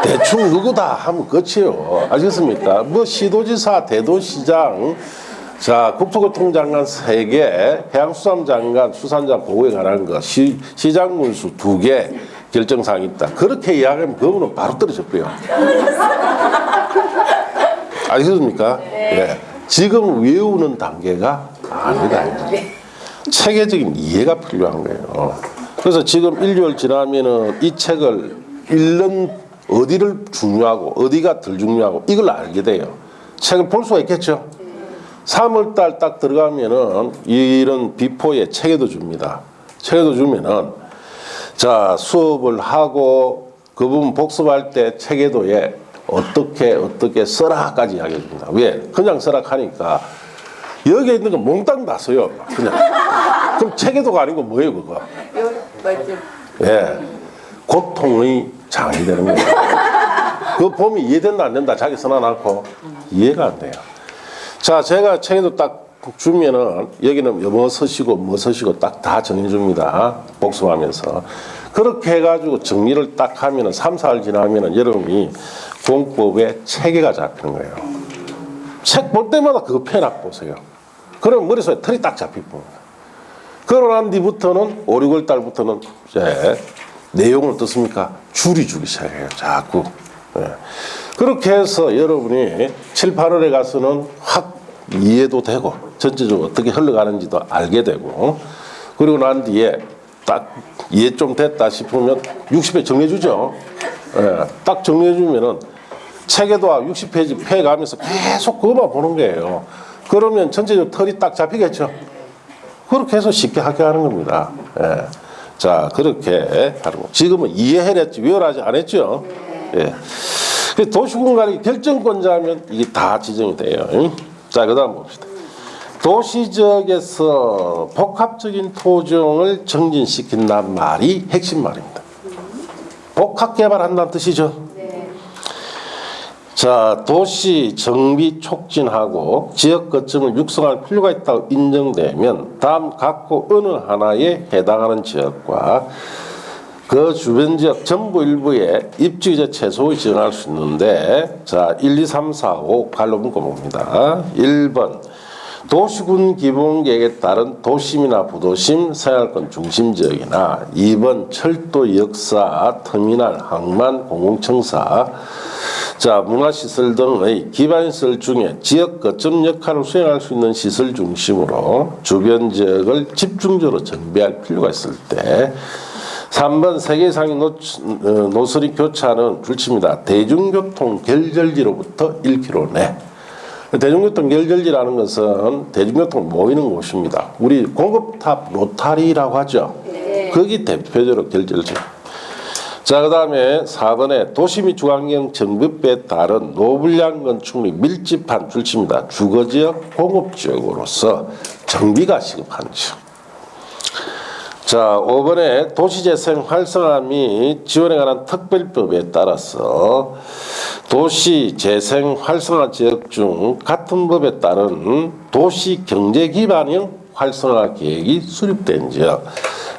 대충 누구다 하면 끝이에요. 아시겠습니까? 시도지사, 대도시장, 자 국토교통장관 3개, 해양수산장관 수산장 보고에 관한 거, 시장군수 2개 결정사항이 있다. 그렇게 이야기하면 그거는 바로 떨어졌고요. 아시겠습니까? 예. 지금 외우는 단계가 아니다. 체계적인 이해가 필요한 거예요. 그래서 지금 1개월 지나면은 이 책을 읽는 어디를 중요하고 어디가 덜 중요하고 이걸 알게 돼요. 책을 볼 수가 있겠죠. 3월달 딱 들어가면은 이런 비포에 체계도 줍니다. 체계도 주면은 자 수업을 하고 그 부분 복습할 때 체계도에 어떻게 써라까지 이야기해 줍니다. 왜? 그냥 써라 하니까 여기에 있는 건 몽땅 다 써요. 그냥. 그럼 체계도가 아니고 뭐예요 그거? 맞죠. 예, 고통의 장이 되는 거예요. 그거 보면 이해된다 안 된다 자기 써놔놓고 이해가 안 돼요. 자, 제가 책에도 딱 주면은 여기는 뭐 서시고 뭐 서시고 딱 다 정해줍니다. 복습하면서. 그렇게 해가지고 정리를 딱 하면은 3, 4일 지나면은 여러분이 공법에 체계가 잡히는 거예요. 책 볼 때마다 그거 펴놔 보세요. 그러면 머릿속에 틀이 딱 잡히고. 그러고 난 뒤부터는 5, 6월 달부터는 이제 내용을 어떻습니까? 줄이 주기 시작해요. 자꾸. 예. 그렇게 해서 여러분이 7, 8월에 가서는 확 이해도 되고 전체적으로 어떻게 흘러가는지도 알게 되고 그리고 난 뒤에 딱 이해 좀 됐다 싶으면 60회 정리해주죠. 예. 딱 정리해주면은 책에도 60페이지 펴가면서 계속 그거만 보는 거예요. 그러면 전체적으로 털이 딱 잡히겠죠. 그렇게 해서 쉽게 학교하는 겁니다. 예. 자, 그렇게 하는 거. 지금은 이해해냈지, 외워하지 않았죠? 예. 도시군관리 결정권자면 이게 다 지정이 돼요. 자, 그 다음 봅시다. 도시지역에서 복합적인 토종을 정진시킨다는 말이 핵심 말입니다. 복합개발한다는 뜻이죠. 자, 도시 정비 촉진하고 지역 거점을 육성할 필요가 있다고 인정되면 다음 각고 어느 하나에 해당하는 지역과 그 주변 지역 전부 일부에 입지규제 최소를 지정할 수 있는데 자, 1, 2, 3, 4, 5 갈로 묶어봅니다. 1번 도시군 기본계획에 따른 도심이나 부도심, 생활권 중심지역이나 2번 철도, 역사, 터미널, 항만, 공공청사 자, 문화시설 등의 기반시설 중에 지역 거점 역할을 수행할 수 있는 시설 중심으로 주변 지역을 집중적으로 정비할 필요가 있을 때 3번 세계 이상의 노선이 교차하는 줄칩니다. 대중교통 결절지로부터 1km 내. 대중교통 결절지라는 것은 대중교통 모이는 곳입니다. 우리 공급탑 로타리라고 하죠. 거기 대표적으로 결절지. 자, 그 다음에 4번에 도시 및 주거환경 정비법에 따른 노불량 건축물이 밀집한 줄칩니다. 주거지역, 공업지역으로서 정비가 시급한 지역. 자, 5번에 도시재생 활성화 및 지원에 관한 특별법에 따라서 도시재생 활성화 지역 중 같은 법에 따른 도시경제기반형 활성화 계획이 수립된 지역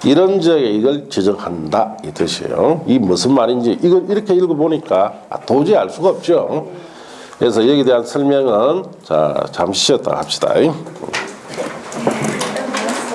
이런 지역에 이걸 지정한다 이 뜻이에요. 이 무슨 말인지 이걸 이렇게 읽어보니까 도저히 알 수가 없죠. 그래서 여기에 대한 설명은 자 잠시 쉬었다 합시다.